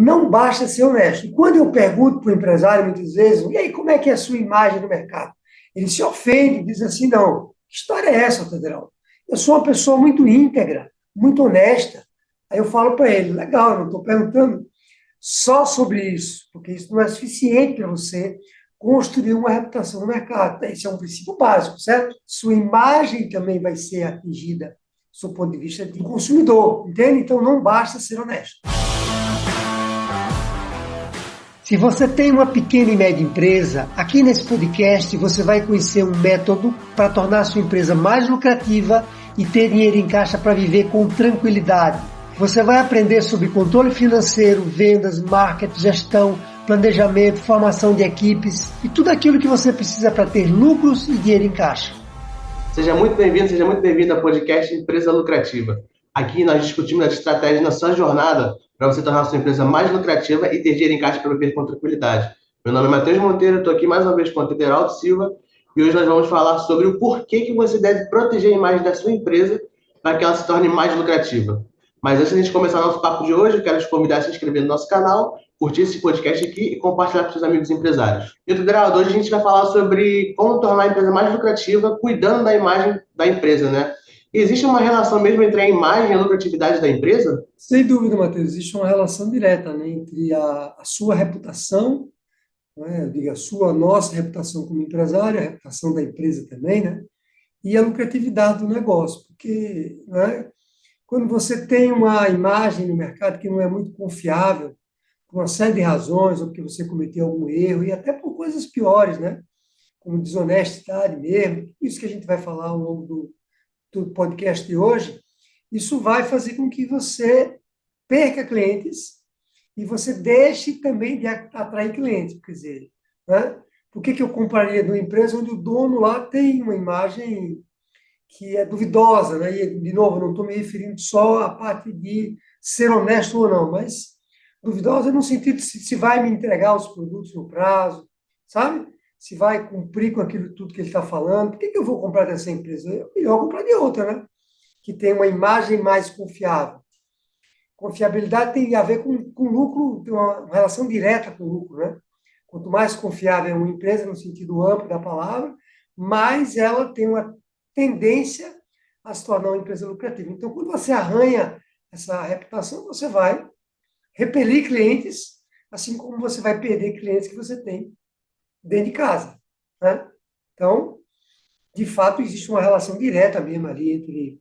não basta ser honesto. E quando eu pergunto para o empresário, muitas vezes, e aí, como é que é a sua imagem no mercado? Ele se ofende, diz assim, não, que história é essa, Federal? Eu sou uma pessoa muito íntegra, muito honesta. Aí eu falo para ele, legal, eu não estou perguntando só sobre isso, porque isso não é suficiente para você construir uma reputação no mercado. Esse é um princípio básico, certo? Sua imagem também vai ser atingida do ponto de vista de consumidor, entende? Então não basta ser honesto. Se você tem uma pequena e média empresa, aqui nesse podcast você vai conhecer um método para tornar a sua empresa mais lucrativa e ter dinheiro em caixa para viver com tranquilidade. Você vai aprender sobre controle financeiro, vendas, marketing, gestão, planejamento, formação de equipes e tudo aquilo que você precisa para ter lucros e dinheiro em caixa. Seja muito bem-vindo ao podcast Empresa Lucrativa. Aqui nós discutimos as estratégias na sua jornada para você tornar a sua empresa mais lucrativa e ter dinheiro em caixa para viver com tranquilidade. Meu nome é Matheus Monteiro, estou aqui mais uma vez com o Federaldo Silva e hoje nós vamos falar sobre o porquê que você deve proteger a imagem da sua empresa para que ela se torne mais lucrativa. Mas antes de a gente começar nosso papo de hoje, eu quero te convidar a se inscrever no nosso canal, curtir esse podcast aqui e compartilhar com seus amigos empresários. E, Federaldo, hoje a gente vai falar sobre como tornar a empresa mais lucrativa, cuidando da imagem da empresa, né? Existe uma relação mesmo entre a imagem e a lucratividade da empresa? Sem dúvida, Matheus, existe uma relação direta, né, entre a sua reputação, né, eu digo a nossa reputação como empresário, a reputação da empresa também, né, e a lucratividade do negócio, porque, né, quando você tem uma imagem no mercado que não é muito confiável, por uma série de razões, ou porque você cometeu algum erro, e até por coisas piores, né, como desonestidade mesmo, isso que a gente vai falar ao longo do podcast de hoje, isso vai fazer com que você perca clientes e você deixe também de atrair clientes. Quer dizer, né? Por que eu compraria de uma empresa onde o dono lá tem uma imagem que é duvidosa, né? E, de novo, não estou me referindo só à parte de ser honesto ou não, mas duvidosa no sentido de se vai me entregar os produtos no prazo, sabe? Se vai cumprir com aquilo tudo que ele está falando. Por que eu vou comprar dessa empresa? É melhor comprar de outra, né? Que tem uma imagem mais confiável. Confiabilidade tem a ver com lucro, tem uma relação direta com o lucro, né? Quanto mais confiável é uma empresa, no sentido amplo da palavra, mais ela tem uma tendência a se tornar uma empresa lucrativa. Então, quando você arranha essa reputação, você vai repelir clientes, assim como você vai perder clientes que você tem dentro de casa, né? Então, de fato, existe uma relação direta mesmo ali entre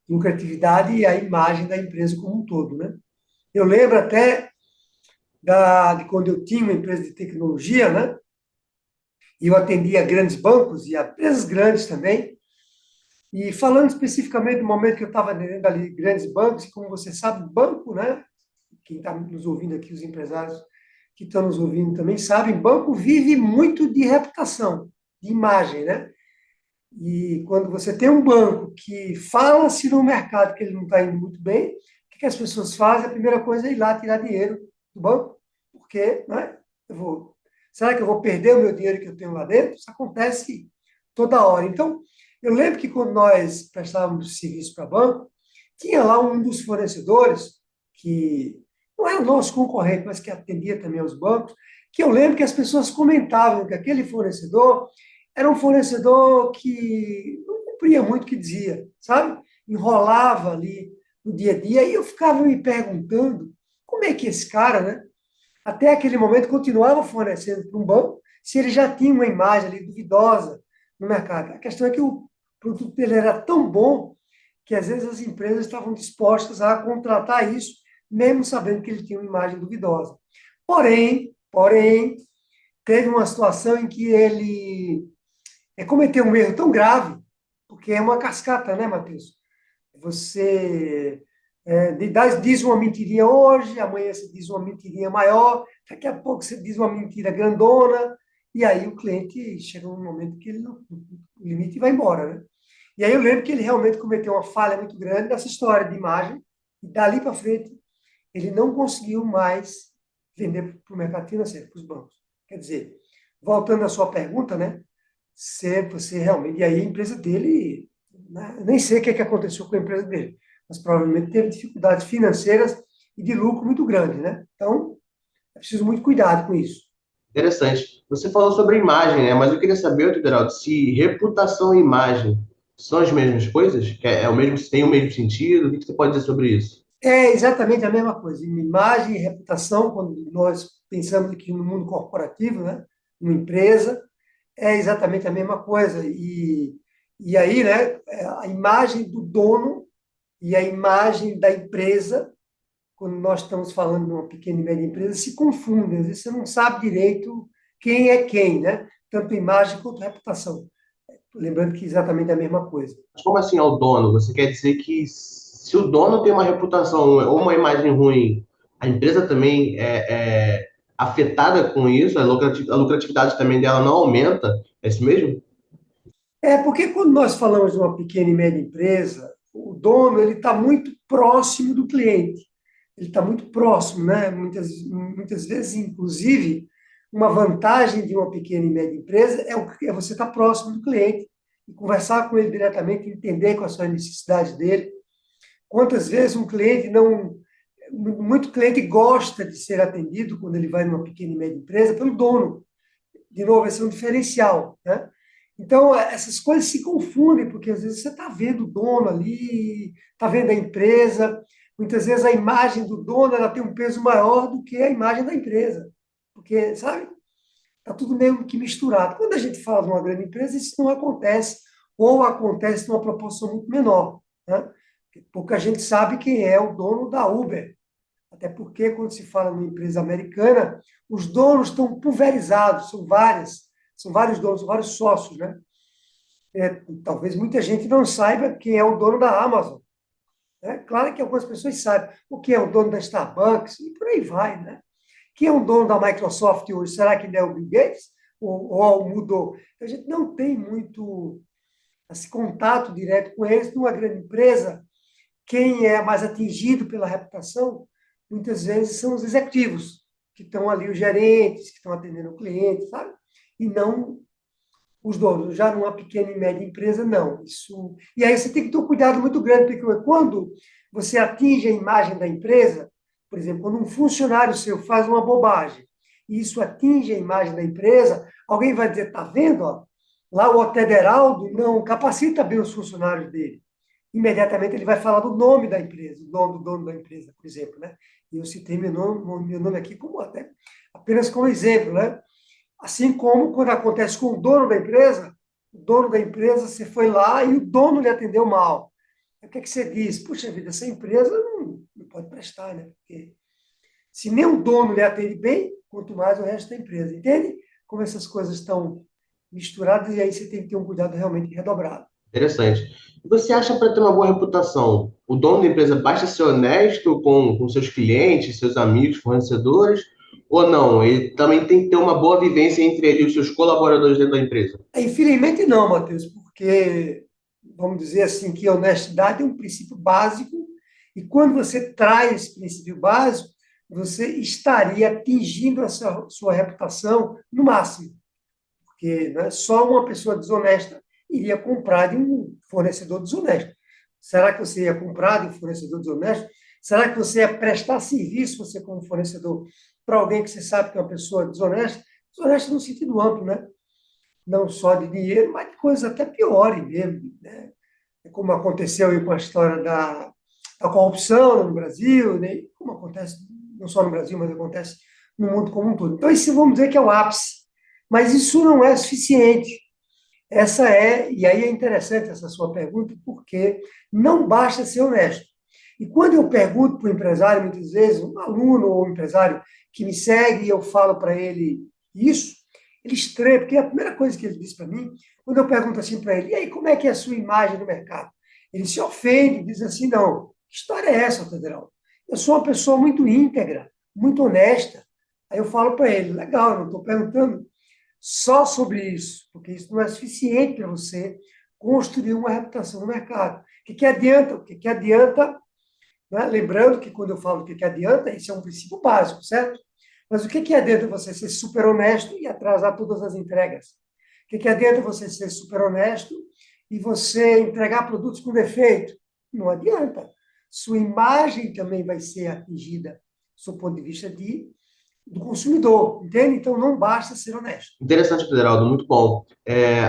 lucratividade e a imagem da empresa como um todo, né? Eu lembro até de quando eu tinha uma empresa de tecnologia, né? E eu atendia grandes bancos e empresas grandes também. E falando especificamente do momento que eu estava atendendo ali grandes bancos, e como você sabe, banco, né? Quem está nos ouvindo aqui, os empresários que estão nos ouvindo também sabem, banco vive muito de reputação, de imagem, né? E quando você tem um banco que fala-se no mercado que ele não está indo muito bem, o que as pessoas fazem? A primeira coisa é ir lá tirar dinheiro do banco, porque, né, será que eu vou perder o meu dinheiro que eu tenho lá dentro? Isso acontece toda hora. Então, eu lembro que quando nós prestávamos serviço para banco, tinha lá um dos fornecedores, que não era o nosso concorrente, mas que atendia também aos bancos, que eu lembro que as pessoas comentavam que aquele fornecedor era um fornecedor que não cumpria muito o que dizia, sabe? Enrolava ali no dia a dia, e eu ficava me perguntando como é que esse cara, né, até aquele momento continuava fornecendo para um banco, se ele já tinha uma imagem ali duvidosa no mercado. A questão é que o produto dele era tão bom que às vezes as empresas estavam dispostas a contratar isso, mesmo sabendo que ele tinha uma imagem duvidosa. Porém, teve uma situação em que ele cometeu um erro tão grave, porque é uma cascata, né, Matheus? Você diz uma mentirinha hoje, amanhã você diz uma mentirinha maior, daqui a pouco você diz uma mentira grandona, e aí o cliente chega num momento que ele não, o limite vai embora, né? E aí eu lembro que ele realmente cometeu uma falha muito grande nessa história de imagem, e dali para frente ele não conseguiu mais vender para o mercado financeiro, para os bancos. Quer dizer, voltando à sua pergunta, né? Se você realmente. E aí a empresa dele, né, nem sei o que aconteceu com a empresa dele, mas provavelmente teve dificuldades financeiras e de lucro muito grande, né? Então, é preciso muito cuidado com isso. Interessante. Você falou sobre imagem, né? Mas eu queria saber, Tuderaldo, se reputação e imagem são as mesmas coisas? É o mesmo, tem o mesmo sentido? O que você pode dizer sobre isso? É exatamente a mesma coisa. Imagem e reputação, quando nós pensamos aqui no mundo corporativo, né? Uma empresa, é exatamente a mesma coisa. E aí, né, a imagem do dono e a imagem da empresa, quando nós estamos falando de uma pequena e média empresa, se confundem. Às vezes você não sabe direito quem é quem, né? Tanto imagem quanto reputação. Lembrando que é exatamente a mesma coisa. Mas como assim é o dono? Você quer dizer que se o dono tem uma reputação ou uma imagem ruim, a empresa também é afetada com isso? A lucratividade também dela não aumenta? É isso mesmo? É porque quando nós falamos de uma pequena e média empresa, o dono ele está muito próximo do cliente. Ele está muito próximo, né? Muitas vezes, inclusive, uma vantagem de uma pequena e média empresa é você estar próximo do cliente e conversar com ele diretamente, entender quais são as necessidades dele. Quantas vezes um cliente não. Muito cliente gosta de ser atendido quando ele vai numa pequena e média empresa pelo dono. De novo, esse é um diferencial, né? Então, essas coisas se confundem, porque às vezes você está vendo o dono ali, está vendo a empresa, muitas vezes a imagem do dono ela tem um peso maior do que a imagem da empresa, porque, sabe, está tudo meio que misturado. Quando a gente fala de uma grande empresa, isso não acontece, ou acontece numa proporção muito menor, né? Pouca gente sabe quem é o dono da Uber, até porque, quando se fala numa empresa americana, os donos estão pulverizados, são vários donos, são vários sócios, né? Talvez muita gente não saiba quem é o dono da Amazon, né? Claro que algumas pessoas sabem o que é o dono da Starbucks e por aí vai, né? Quem é o dono da Microsoft hoje? Será que ainda é o Bill Gates? Ou mudou? A gente não tem muito esse contato direto com eles. Numa grande empresa, quem é mais atingido pela reputação, muitas vezes são os executivos, que estão ali, os gerentes, que estão atendendo o cliente, sabe? E não os donos. Já numa pequena e média empresa, não. Isso... E aí você tem que ter um cuidado muito grande, porque quando você atinge a imagem da empresa, por exemplo, quando um funcionário seu faz uma bobagem, e isso atinge a imagem da empresa, alguém vai dizer, tá vendo? Ó, lá o Hotel Heraldo não capacita bem os funcionários dele. Imediatamente ele vai falar do nome da empresa, o nome do dono da empresa, por exemplo, né? E eu citei meu nome aqui como até apenas como exemplo, né? Assim como quando acontece com o dono da empresa, você foi lá e o dono lhe atendeu mal. O que é que você diz? Puxa vida, essa empresa não pode prestar, né? Porque se nem o dono lhe atende bem, quanto mais o resto da empresa. Entende? Como essas coisas estão misturadas e aí você tem que ter um cuidado realmente redobrado. Interessante. E você acha para ter uma boa reputação, o dono da empresa basta ser honesto com seus clientes, seus amigos, fornecedores, ou não? Ele também tem que ter uma boa vivência entre ele e os seus colaboradores dentro da empresa? Infelizmente não, Matheus, porque vamos dizer assim que a honestidade é um princípio básico e quando você traz esse princípio básico, você estaria atingindo a sua reputação no máximo, porque né, só uma pessoa desonesta iria comprar de um fornecedor desonesto. Será que você ia comprar de um fornecedor desonesto? Será que você ia prestar serviço, você como fornecedor, para alguém que você sabe que é uma pessoa desonesta? Desonesta no sentido amplo, né? Não só de dinheiro, mas de coisas até piores mesmo, né? Como aconteceu aí com a história da corrupção no Brasil, né? Como acontece não só no Brasil, mas acontece no mundo como um todo. Então, isso vamos dizer que é o ápice. Mas isso não é suficiente. E aí é interessante essa sua pergunta, porque não basta ser honesto. E quando eu pergunto para o empresário, muitas vezes, um aluno ou um empresário que me segue e eu falo para ele isso, ele estranha, porque a primeira coisa que ele diz para mim, quando eu pergunto assim para ele, e aí, como é que é a sua imagem no mercado? Ele se ofende, diz assim, não, que história é essa, Federal? Eu sou uma pessoa muito íntegra, muito honesta. Aí eu falo para ele, legal, eu não estou perguntando só sobre isso, porque isso não é suficiente para você construir uma reputação no mercado. O que adianta? O que adianta, né? Lembrando que quando eu falo o que adianta, isso é um princípio básico, certo? Mas o que adianta você ser super honesto e atrasar todas as entregas? O que adianta você ser super honesto e você entregar produtos com defeito? Não adianta. sua imagem também vai ser atingida, do ponto de vista do consumidor, entende? Então, não basta ser honesto. Interessante, Federaldo, muito bom.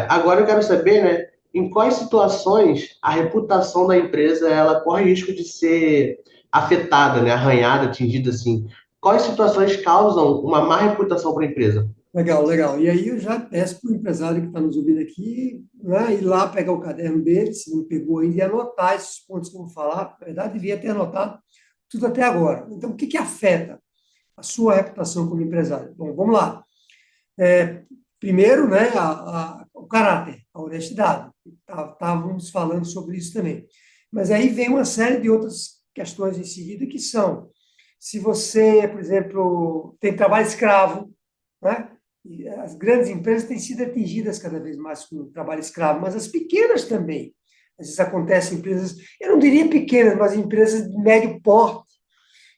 Agora eu quero saber, né, em quais situações a reputação da empresa ela corre risco de ser afetada, né, arranhada, atingida assim. Quais situações causam uma má reputação para a empresa? Legal, legal. E aí eu já peço para o empresário que está nos ouvindo aqui, né, ir lá pegar o caderno dele, se não pegou ainda, e anotar esses pontos que eu vou falar. Na verdade, devia ter anotado tudo até agora. Então, o que que afeta a sua reputação como empresário? Bom, vamos lá. Primeiro, né, o caráter, a honestidade. Estávamos falando sobre isso também. Mas aí vem uma série de outras questões em seguida, que são, se você, por exemplo, tem trabalho escravo, né? E as grandes empresas têm sido atingidas cada vez mais com o trabalho escravo, mas as pequenas também. Às vezes acontecem em empresas, eu não diria pequenas, mas empresas de médio porte.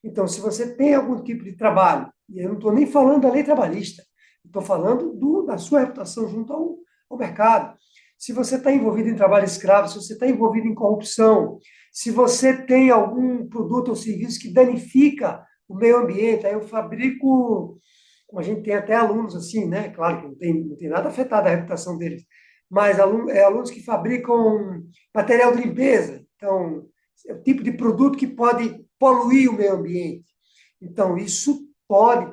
Então, se você tem algum tipo de trabalho, e eu não estou nem falando da lei trabalhista, estou falando da sua reputação junto ao mercado. Se você está envolvido em trabalho escravo, se você está envolvido em corrupção, se você tem algum produto ou serviço que danifica o meio ambiente, aí eu fabrico, como a gente tem até alunos assim, né? Claro que não tem nada afetado a reputação deles, mas alunos que fabricam material de limpeza. Então, é o tipo de produto que pode poluir o meio ambiente. Então, isso vai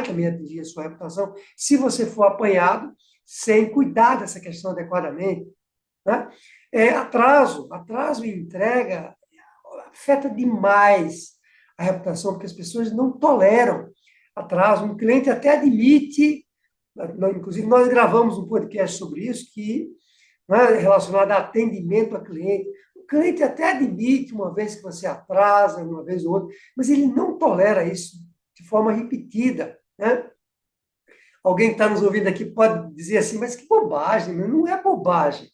também atingir a sua reputação se você for apanhado sem cuidar dessa questão adequadamente, né? Atraso em entrega afeta demais a reputação, porque as pessoas não toleram atraso. Um cliente até admite, inclusive nós gravamos um podcast sobre isso, que, né, relacionado a atendimento a cliente. O cliente até admite uma vez que você atrasa, uma vez ou outra, mas ele não tolera isso de forma repetida, né? Alguém que está nos ouvindo aqui pode dizer assim, mas que bobagem, não é bobagem.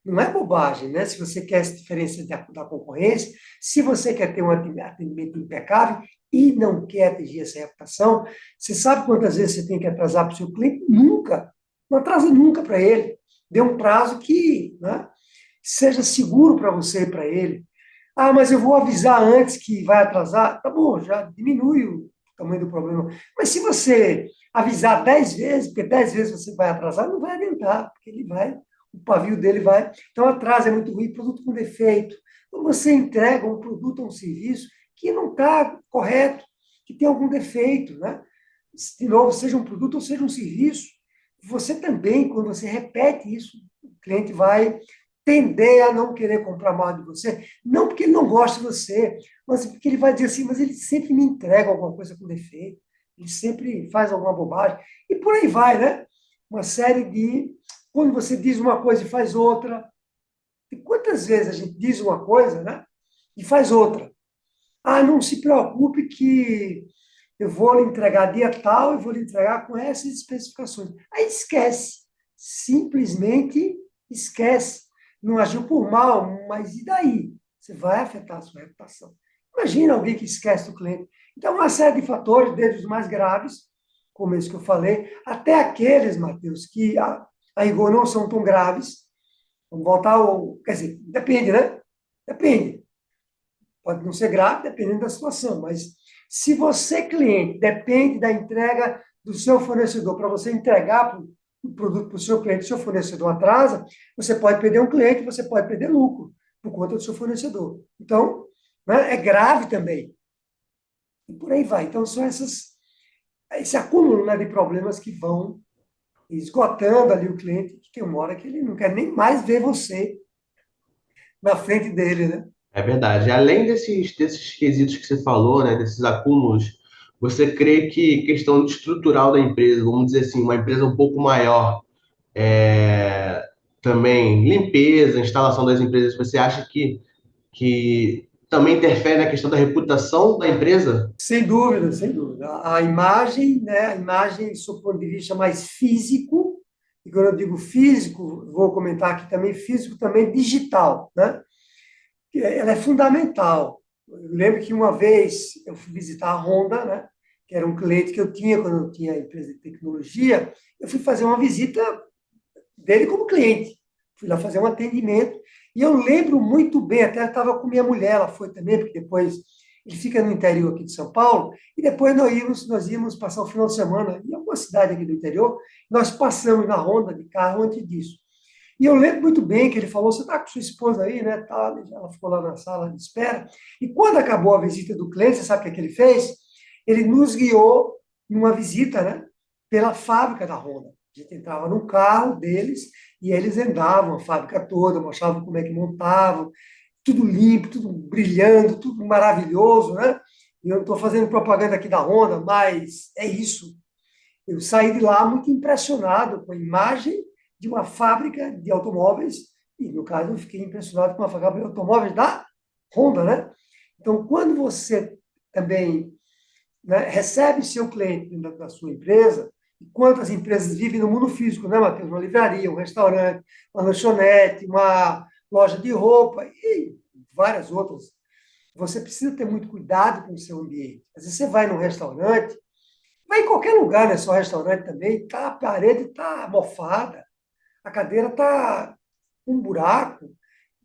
Não é bobagem, né? Se você quer se diferenciar da concorrência, se você quer ter um atendimento impecável e não quer atingir essa reputação, você sabe quantas vezes você tem que atrasar para o seu cliente? Nunca. Não atrasa nunca para ele. Dê um prazo que, né, seja seguro para você e para ele. Ah, mas eu vou avisar antes que vai atrasar. Tá bom, já diminui o tamanho do problema. Mas se você avisar 10 vezes, porque 10 vezes você vai atrasar, não vai adiantar, porque o pavio dele vai. Então, atraso é muito ruim, produto com defeito. Quando você entrega um produto ou um serviço que não está correto, que tem algum defeito, né? De novo, seja um produto ou seja um serviço, você também, quando você repete isso, o cliente vai tender a não querer comprar mais de você, não porque ele não gosta de você, mas porque ele vai dizer assim, mas ele sempre me entrega alguma coisa com defeito, ele sempre faz alguma bobagem, e por aí vai, né? Uma série de... Quando você diz uma coisa e faz outra, e quantas vezes a gente diz uma coisa, né? E faz outra. Ah, não se preocupe que eu vou lhe entregar dia tal e vou lhe entregar com essas especificações. Aí esquece. Simplesmente esquece. Não agiu por mal, mas e daí? Você vai afetar a sua reputação. Imagina alguém que esquece do cliente. Então, uma série de fatores, desde os mais graves, como esse que eu falei, até aqueles, Matheus, que a rigor não são tão graves. Vamos voltar ao... Quer dizer, depende, né? Depende. Pode não ser grave, dependendo da situação, mas se você, cliente, depende da entrega do seu fornecedor para você entregar o produto para o seu cliente, o seu fornecedor atrasa, você pode perder um cliente, você pode perder lucro por conta do seu fornecedor. Então, né, é grave também. E por aí vai. Então, são esse acúmulo, né, de problemas que vão esgotando ali o cliente, que tem uma hora que ele não quer nem mais ver você na frente dele, né? É verdade. Além desses quesitos que você falou, né, desses acúmulos, você crê que questão estrutural da empresa, vamos dizer assim, uma empresa um pouco maior, é, também limpeza, instalação das empresas, você acha que também interfere na questão da reputação da empresa? Sem dúvida, sem dúvida. A imagem, né, a imagem, sob o ponto de vista mais físico, e quando eu digo físico, vou comentar aqui também, físico também digital, né? Ela é fundamental. Eu lembro que uma vez eu fui visitar a Honda, né, que era um cliente que eu tinha quando eu tinha a empresa de tecnologia, eu fui fazer uma visita dele como cliente. Fui lá fazer um atendimento. E eu lembro muito bem, até estava com minha mulher, ela foi também, porque depois ele fica no interior aqui de São Paulo, e depois nós íamos passar o final de semana em alguma cidade aqui do interior, nós passamos na Honda de carro antes disso. E eu lembro muito bem que ele falou: você está com sua esposa aí, né? Tá, ela ficou lá na sala de espera. E quando acabou a visita do cliente, você sabe o que é que ele fez? Ele nos guiou numa visita, né? Pela fábrica da Honda. A gente entrava no carro deles e eles andavam a fábrica toda, mostravam como é que montavam, tudo limpo, tudo brilhando, tudo maravilhoso, né? E eu não estou fazendo propaganda aqui da Honda, mas é isso. Eu saí de lá muito impressionado com a imagem de uma fábrica de automóveis, e no caso eu fiquei impressionado com a fábrica de automóveis da Honda, né? Então, quando você também, né, recebe seu cliente da sua empresa, e quantas empresas vivem no mundo físico, né, Matheus? Uma livraria, um restaurante, uma lanchonete, uma loja de roupa e várias outras. Você precisa ter muito cuidado com o seu ambiente. Às vezes você vai num restaurante, vai em qualquer lugar, né? Só restaurante também, tá, a parede está mofada, a cadeira está com um buraco,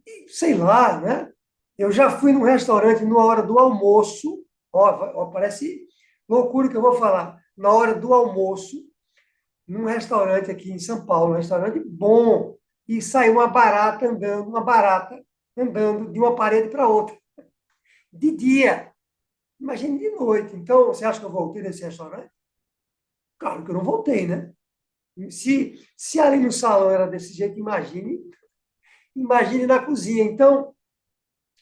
e sei lá, né? Eu já fui num restaurante na hora do almoço, ó, parece loucura que eu vou falar, na hora do almoço, num restaurante aqui em São Paulo, um restaurante bom, e saiu uma barata andando de uma parede para outra, de dia. Imagine de noite. Então, você acha que eu voltei nesse restaurante? Claro que eu não voltei, né? Se ali no salão era desse jeito, imagine na cozinha. Então,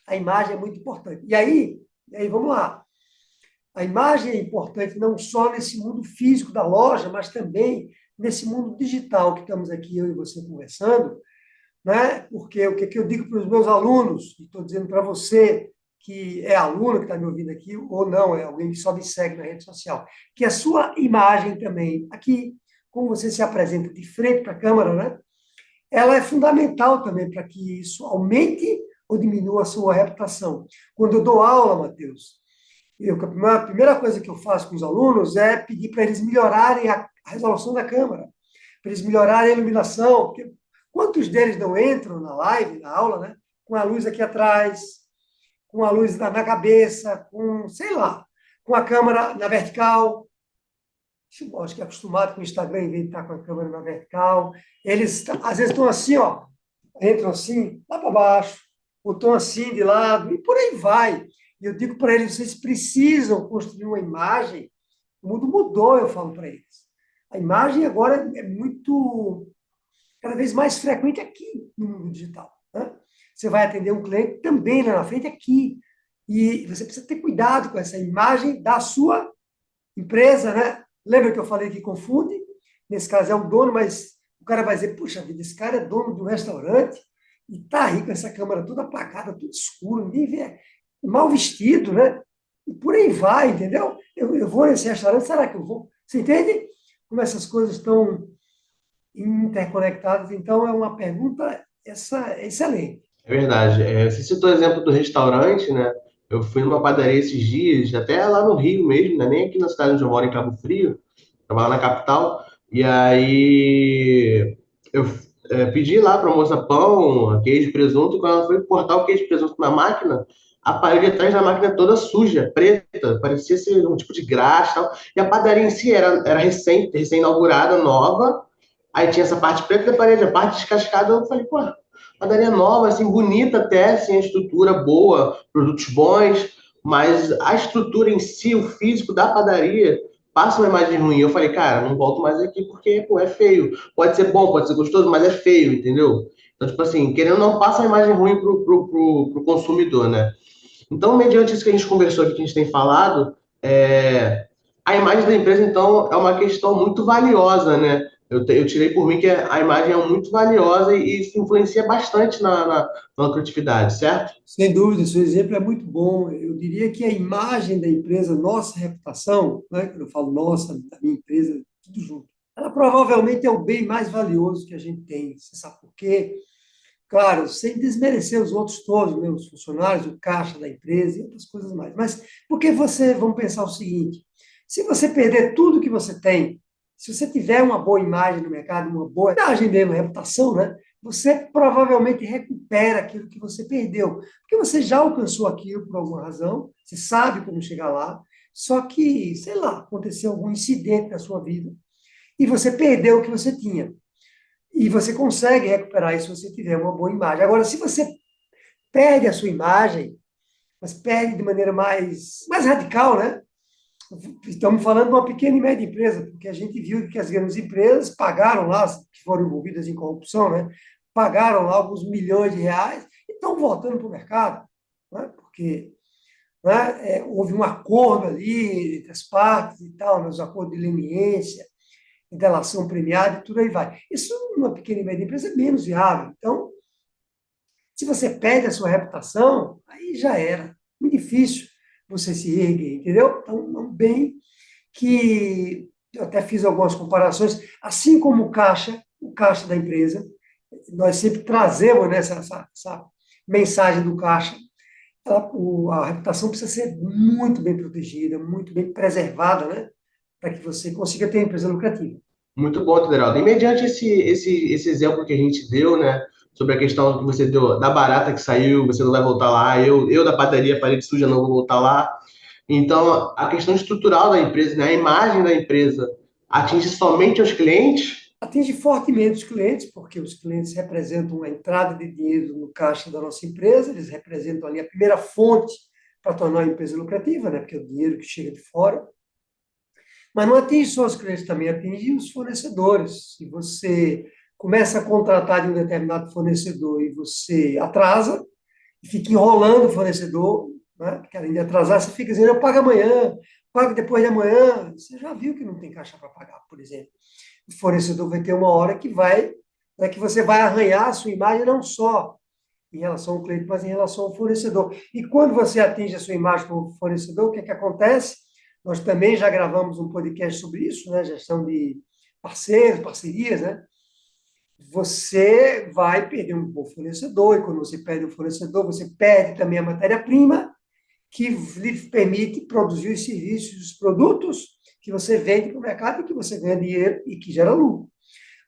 a imagem é muito importante. E aí vamos lá. A imagem é importante não só nesse mundo físico da loja, mas também nesse mundo digital que estamos aqui, eu e você conversando, né? Porque o que eu digo para os meus alunos, e estou dizendo para você que é aluno que está me ouvindo aqui, ou não, é alguém que só me segue na rede social, que a sua imagem também, aqui, como você se apresenta de frente para a câmera, né? Ela é fundamental também para que isso aumente ou diminua a sua reputação. Quando eu dou aula, Matheus, a primeira coisa que eu faço com os alunos é pedir para eles melhorarem a resolução da câmera, para eles melhorarem a iluminação, porque quantos deles não entram na live, na aula, né, com a luz aqui atrás, com a luz na cabeça, com, sei lá, com a câmera na vertical, acho que é acostumado com o Instagram, em vez de estar com a câmera na vertical. Eles, às vezes, estão assim, ó, entram assim, lá para baixo, ou estão assim, de lado, e por aí vai. E eu digo para eles, vocês precisam construir uma imagem. O mundo mudou, eu falo para eles. A imagem agora é muito, cada vez mais frequente aqui no mundo digital, né? Você vai atender um cliente também lá na frente aqui. E você precisa ter cuidado com essa imagem da sua empresa, né? Lembra que eu falei que confunde? Nesse caso é o dono, mas o cara vai dizer: puxa vida, esse cara é dono de um restaurante e tá aí com essa câmera toda apagada, tudo escuro, ninguém vê, mal vestido, né? E por aí vai, entendeu? Eu vou nesse restaurante, será que eu vou? Você entende como essas coisas estão interconectadas? Então, é uma pergunta excelente. É verdade. Você citou o exemplo do restaurante, né? Eu fui numa padaria esses dias, até lá no Rio mesmo, né? Nem aqui na cidade onde eu moro, em Cabo Frio, trabalho na capital. E aí eu pedi lá para a moça pão, queijo, presunto, e quando ela foi cortar o queijo e presunto na máquina, a parede atrás da máquina é toda suja, preta, parecia ser um tipo de graxa e tal. E a padaria em si era recém-inaugurada, nova. Aí tinha essa parte preta da parede, a parte descascada, eu falei, pô, padaria nova, assim, bonita até, assim, a estrutura boa, produtos bons, mas a estrutura em si, o físico da padaria, passa uma imagem ruim. Eu falei, cara, não volto mais aqui porque, pô, é feio. Pode ser bom, pode ser gostoso, mas é feio, entendeu? Então, tipo assim, querendo ou não, passa uma imagem ruim pro consumidor, né? Então, mediante isso que a gente conversou aqui, que a gente tem falado, a imagem da empresa, então, é uma questão muito valiosa, né? Eu tirei por mim que a imagem é muito valiosa e isso influencia bastante na lucratividade, certo? Sem dúvida, seu exemplo é muito bom. Eu diria que a imagem da empresa, nossa reputação, né, quando eu falo nossa, da minha empresa, tudo junto, ela provavelmente é o bem mais valioso que a gente tem. Você sabe por quê? Claro, sem desmerecer os outros todos, né, os funcionários, o caixa da empresa e outras coisas mais. Mas porque você, vamos pensar o seguinte: se você perder tudo que você tem, se você tiver uma boa imagem no mercado, uma boa imagem mesmo, reputação, né? você provavelmente recupera aquilo que você perdeu. Porque você já alcançou aquilo por alguma razão, você sabe como chegar lá, só que, sei lá, aconteceu algum incidente na sua vida e você perdeu o que você tinha. E você consegue recuperar isso se você tiver uma boa imagem. Agora, se você perde a sua imagem, mas perde de maneira mais radical, né? Estamos falando de uma pequena e média empresa, porque a gente viu que as grandes empresas pagaram lá, que foram envolvidas em corrupção, né? Pagaram lá alguns milhões de reais e estão voltando para o mercado, né? Porque, né, houve um acordo ali entre as partes e tal, nos acordos de leniência, em delação premiada e tudo aí vai. Isso, numa pequena e média empresa, é menos viável. Então, se você perde a sua reputação, aí já era. Muito difícil você se erguer, entendeu? Então, é um bem que eu até fiz algumas comparações, assim como o caixa da empresa, nós sempre trazemos, né, essa mensagem do caixa. A reputação precisa ser muito bem protegida, muito bem preservada, né, para que você consiga ter uma empresa lucrativa. Muito bom, Tuderaldo. E mediante esse exemplo que a gente deu, né, sobre a questão que você deu da barata que saiu, você não vai voltar lá, eu da padaria, parede suja, não vou voltar lá. Então, a questão estrutural da empresa, né, a imagem da empresa atinge somente os clientes. Atinge fortemente os clientes, porque os clientes representam a entrada de dinheiro no caixa da nossa empresa, eles representam ali a primeira fonte para tornar a empresa lucrativa, né? Porque é o dinheiro que chega de fora. Mas não atinge só os clientes, também atinge os fornecedores. Se você começa a contratar de um determinado fornecedor e você atrasa, e fica enrolando o fornecedor, né? Porque além de atrasar, você fica dizendo, eu pago amanhã, pago depois de amanhã. Você já viu que não tem caixa para pagar, por exemplo. O fornecedor vai ter uma hora que vai, né, que você vai arranhar a sua imagem não só em relação ao cliente, mas em relação ao fornecedor. E quando você atinge a sua imagem como fornecedor, o que é que acontece? Nós também já gravamos um podcast sobre isso, né? Gestão de parceiros, parcerias, né? Você vai perder um bom fornecedor, e quando você perde um fornecedor, você perde também a matéria-prima que lhe permite produzir os serviços, os produtos que você vende para o mercado e que você ganha dinheiro e que gera lucro.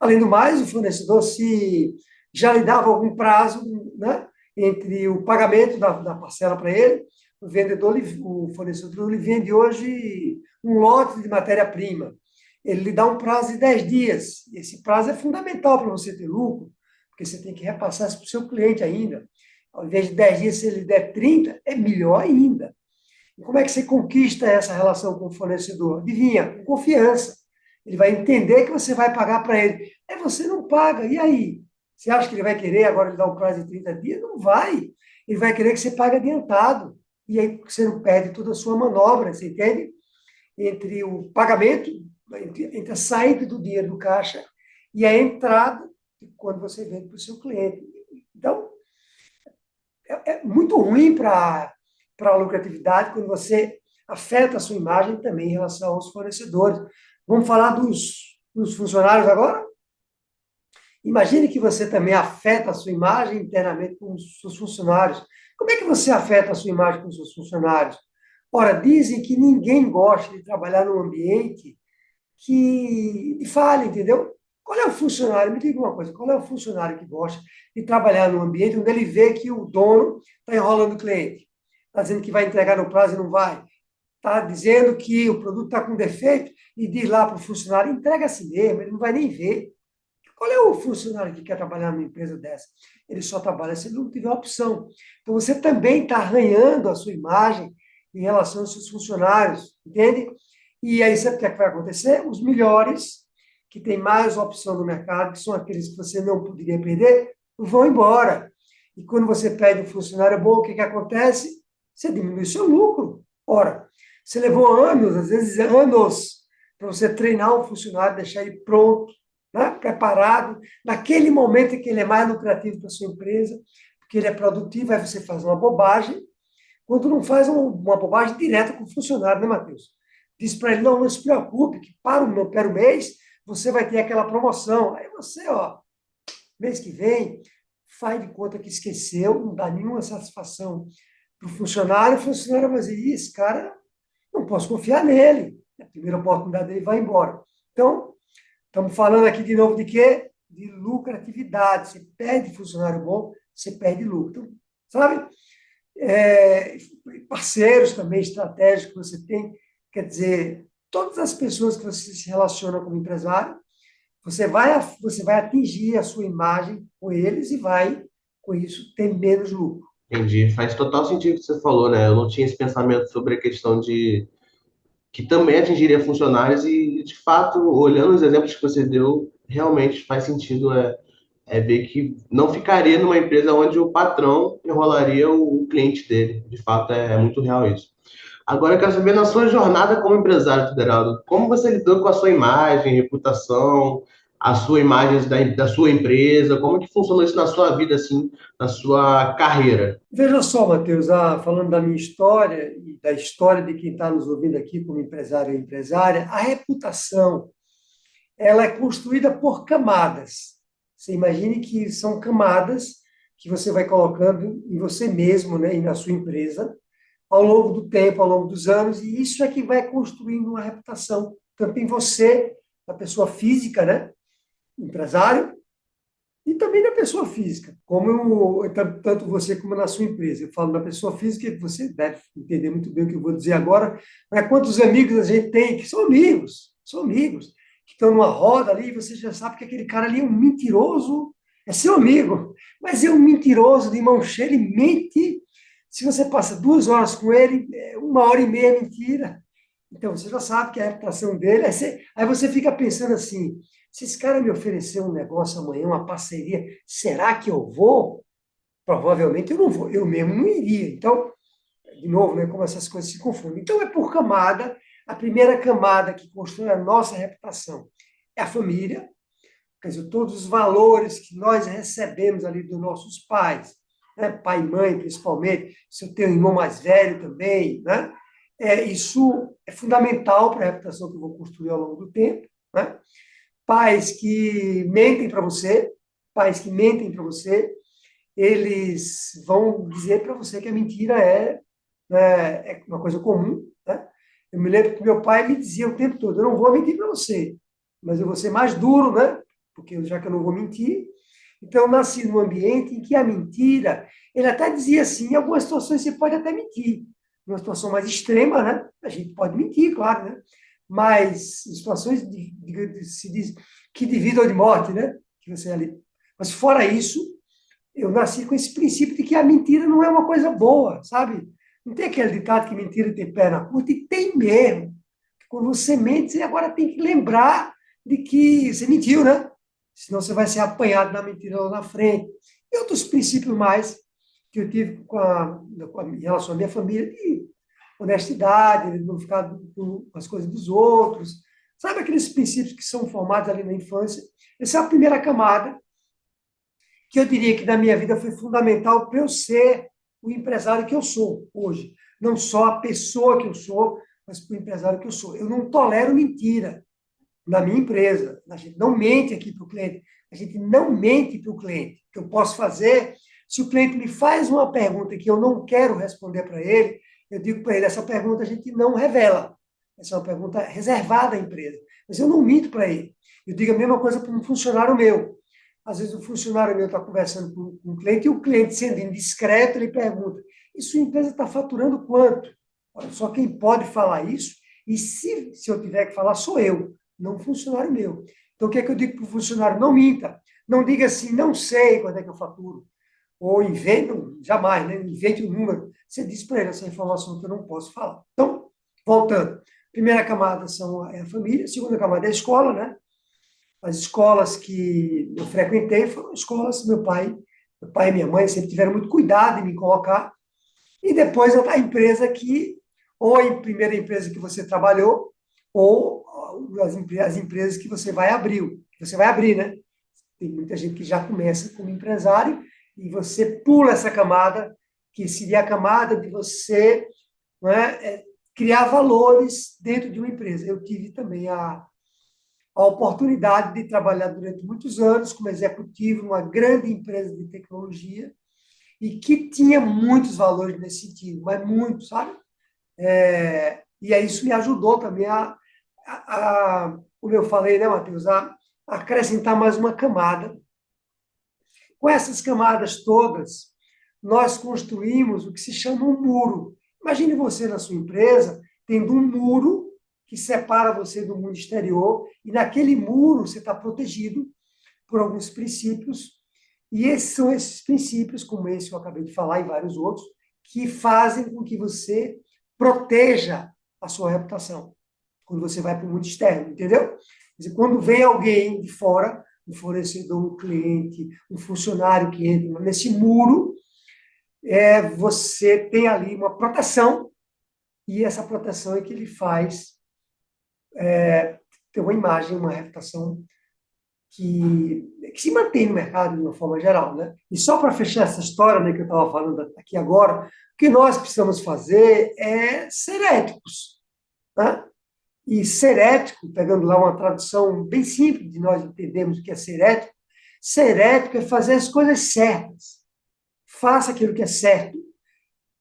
Além do mais, o fornecedor, se já lhe dava algum prazo, né, entre o pagamento da parcela para ele, o fornecedor lhe vende hoje um lote de matéria-prima. Ele lhe dá um prazo de 10 dias. Esse prazo é fundamental para você ter lucro, porque você tem que repassar isso para o seu cliente ainda. Ao invés de 10 dias, se ele der 30, é melhor ainda. E como é que você conquista essa relação com o fornecedor? Adivinha? Com confiança. Ele vai entender que você vai pagar para ele. É, você não paga, e aí? Você acha que ele vai querer agora lhe dar um prazo de 30 dias? Não vai. Ele vai querer que você pague adiantado. E aí você não perde toda a sua manobra, você entende? Entre o pagamento, entre a saída do dinheiro do caixa e a entrada quando você vende para o seu cliente. Então, é muito ruim para a lucratividade quando você afeta a sua imagem também em relação aos fornecedores. Vamos falar dos funcionários agora? Imagine que você também afeta a sua imagem internamente com os seus funcionários. Como é que você afeta a sua imagem com os seus funcionários? Ora, dizem que ninguém gosta de trabalhar num ambiente que falha, entendeu? Qual é o funcionário? Me diga uma coisa, qual é o funcionário que gosta de trabalhar num ambiente onde ele vê que o dono está enrolando o cliente, está dizendo que vai entregar no prazo e não vai, está dizendo que o produto está com defeito e diz lá para o funcionário, entrega assim mesmo, ele não vai nem ver. Qual é o funcionário que quer trabalhar numa empresa dessa? Ele só trabalha se ele não tiver opção. Então, você também está arranhando a sua imagem em relação aos seus funcionários, entende? E aí, sabe o que é que vai acontecer? Os melhores, que têm mais opção no mercado, que são aqueles que você não poderia perder, vão embora. E quando você perde um funcionário bom, o que acontece? Você diminui seu lucro. Ora, você levou anos, às vezes anos, para você treinar um funcionário, deixar ele pronto, né, preparado, naquele momento em que ele é mais lucrativo para a sua empresa, porque ele é produtivo, aí você faz uma bobagem, quando não faz uma bobagem direta com o funcionário, né, Matheus? Diz para ele, não, não se preocupe, que para o mês você vai ter aquela promoção. Aí você, ó, mês que vem, faz de conta que esqueceu, não dá nenhuma satisfação para o funcionário vai dizer, esse cara, não posso confiar nele. A primeira oportunidade dele vai embora. Então, estamos falando aqui de novo de quê? de lucratividade. Você perde funcionário bom, você perde lucro. Então, sabe? É, parceiros também estratégicos que você tem, quer dizer, todas as pessoas que você se relaciona como empresário, você vai atingir a sua imagem com eles e vai, com isso, ter menos lucro. Entendi. Faz total sentido o que você falou, né? Eu não tinha esse pensamento sobre a questão de que também atingiria funcionários e, de fato, olhando os exemplos que você deu, realmente faz sentido é ver que não ficaria numa empresa onde o patrão enrolaria o cliente dele. De fato, é muito real isso. Agora eu quero saber na sua jornada como empresário, Federaldo, como você lidou com a sua imagem, reputação, a sua imagem da sua empresa, como que funcionou isso na sua vida, assim, na sua carreira? Veja só, Matheus, falando da minha história e da história de quem está nos ouvindo aqui como empresário e empresária, a reputação ela é construída por camadas. Você imagine que são camadas que você vai colocando em você mesmo, né, e na sua empresa, ao longo do tempo, ao longo dos anos, e isso é que vai construindo uma reputação, tanto em você, na pessoa física, né, empresário, e também na pessoa física, tanto você como na sua empresa. Eu falo na pessoa física, que você deve entender muito bem o que eu vou dizer agora, mas quantos amigos a gente tem que são amigos, que estão numa roda ali, e você já sabe que aquele cara ali é um mentiroso, é seu amigo, mas é um mentiroso de mão cheia, ele mente. Se você passa 2 horas com ele, 1 hora e meia é mentira. Então, você já sabe que a reputação dele. Aí você fica pensando assim: se esse cara me oferecer um negócio amanhã, uma parceria, será que eu vou? Provavelmente eu não vou, eu mesmo não iria. Então, de novo, né, como essas coisas se confundem. Então, é por camada. A primeira camada que constrói a nossa reputação é a família, quer dizer, todos os valores que nós recebemos ali dos nossos pais, né? Pai e mãe, principalmente, se eu tenho um irmão mais velho também, né? Isso é fundamental para a reputação que eu vou construir ao longo do tempo, né? Pais que mentem para você, pais que mentem para você, eles vão dizer para você que a mentira é uma coisa comum, né? Eu me lembro que meu pai me dizia o tempo todo: eu não vou mentir para você, mas eu vou ser mais duro, né? Porque já que eu não vou mentir. Então, eu nasci num ambiente em que a mentira, ele até dizia assim: em algumas situações você pode até mentir. Numa situação mais extrema, né? A gente pode mentir, claro, né? Mas em situações se diz que de vida ou de morte, né? Que você ali. Mas fora isso, eu nasci com esse princípio de que a mentira não é uma coisa boa, sabe? Não tem aquele ditado que mentira tem perna curta, e tem mesmo. Quando você mente, você agora tem que lembrar de que você mentiu, né? Senão você vai ser apanhado na mentira lá na frente. E outros princípios mais que eu tive em relação à minha família, de honestidade, de não ficar com as coisas dos outros. Sabe aqueles princípios que são formados ali na infância? Essa é a primeira camada que eu diria que na minha vida foi fundamental para eu ser o empresário que eu sou hoje. Não só a pessoa que eu sou, mas o empresário que eu sou. Eu não tolero mentira na minha empresa. A gente não mente aqui para o cliente. A gente não mente para o cliente. O que eu posso fazer, se o cliente me faz uma pergunta que eu não quero responder para ele, eu digo para ele: essa pergunta a gente não revela. Essa é uma pergunta reservada à empresa. Mas eu não minto para ele. Eu digo a mesma coisa para um funcionário meu. Às vezes o funcionário meu está conversando com um cliente e o cliente, sendo indiscreto, ele pergunta: e sua empresa está faturando quanto? Olha, só quem pode falar isso, e se eu tiver que falar, sou eu, não um funcionário meu. Então, o que é que eu digo para o funcionário? Não minta. Não diga assim: não sei quando é que eu faturo. Ou invente, jamais, né? Invente um número. Você diz para ele: essa informação que eu não posso falar. Então, voltando. Primeira camada é a família, segunda camada é a escola, né? As escolas que eu frequentei foram escolas que meu pai e minha mãe sempre tiveram muito cuidado em me colocar. E depois a empresa ou a primeira empresa que você trabalhou, ou as empresas que você vai abrir, né? Tem muita gente que já começa como empresário e você pula essa camada, que seria a camada de você, não criar valores dentro de uma empresa. Eu tive também a oportunidade de trabalhar durante muitos anos como executivo numa grande empresa de tecnologia e que tinha muitos valores nesse sentido, mas muitos, sabe? E aí isso me ajudou também como eu falei, né, Matheus, a acrescentar mais uma camada. Com essas camadas todas, nós construímos o que se chama um muro. Imagine você na sua empresa tendo um muro que separa você do mundo exterior, e naquele muro você está protegido por alguns princípios, e esses são esses princípios, como esse que eu acabei de falar e vários outros, que fazem com que você proteja a sua reputação quando você vai para o mundo externo, entendeu? Quer dizer, quando vem alguém de fora, um fornecedor, um cliente, um funcionário que entra nesse muro, você tem ali uma proteção, e essa proteção é que ele faz ter uma imagem, uma reputação que se mantém no mercado de uma forma geral, né? E só para fechar essa história, né, que eu estava falando aqui agora, o que nós precisamos fazer é ser éticos, né? E ser ético, pegando lá uma tradução bem simples de nós entendermos o que é ser ético é fazer as coisas certas. Faça aquilo que é certo,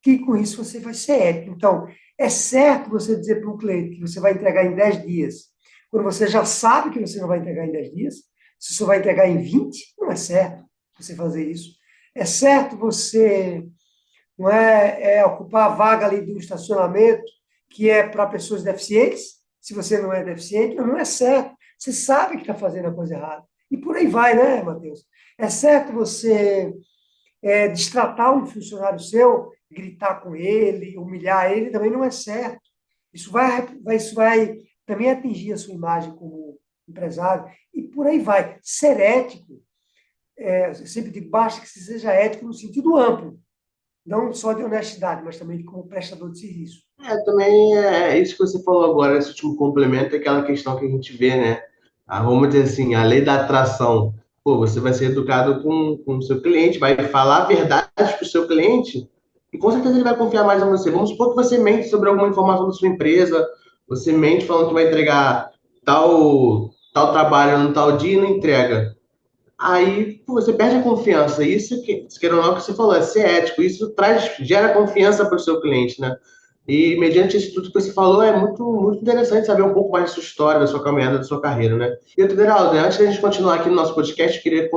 que com isso você vai ser ético. Então, é certo você dizer para um cliente que você vai entregar em 10 dias, quando você já sabe que você não vai entregar em 10 dias, se você vai entregar em 20, não é certo você fazer isso. É certo você não ocupar a vaga ali do estacionamento que é para pessoas deficientes, se você não é deficiente, mas não é certo. Você sabe que está fazendo a coisa errada. E por aí vai, né, Matheus? É certo você destratar um funcionário seu, gritar com ele, humilhar ele, também não é certo. Isso vai também atingir a sua imagem como empresário, e por aí vai. Ser ético, eu sempre digo, basta que se seja ético no sentido amplo, não só de honestidade, mas também como prestador de serviço. Também é isso que você falou agora, esse último complemento, é aquela questão que a gente vê, né? Vamos dizer assim, a lei da atração. Pô, você vai ser educado com o seu cliente, vai falar a verdade para o seu cliente, e com certeza ele vai confiar mais em você. Vamos supor que você mente sobre alguma informação da sua empresa, você mente falando que vai entregar tal trabalho no tal dia e não entrega. Aí pô, você perde a confiança. Isso, que, queira ou não, que você falou, é ser ético. Isso gera confiança para o seu cliente, né? E mediante isso tudo que você falou, é muito interessante saber um pouco mais da sua história, da sua caminhada, da sua carreira, né? E outro, Deraldo, né, antes da gente continuar aqui no nosso podcast, eu queria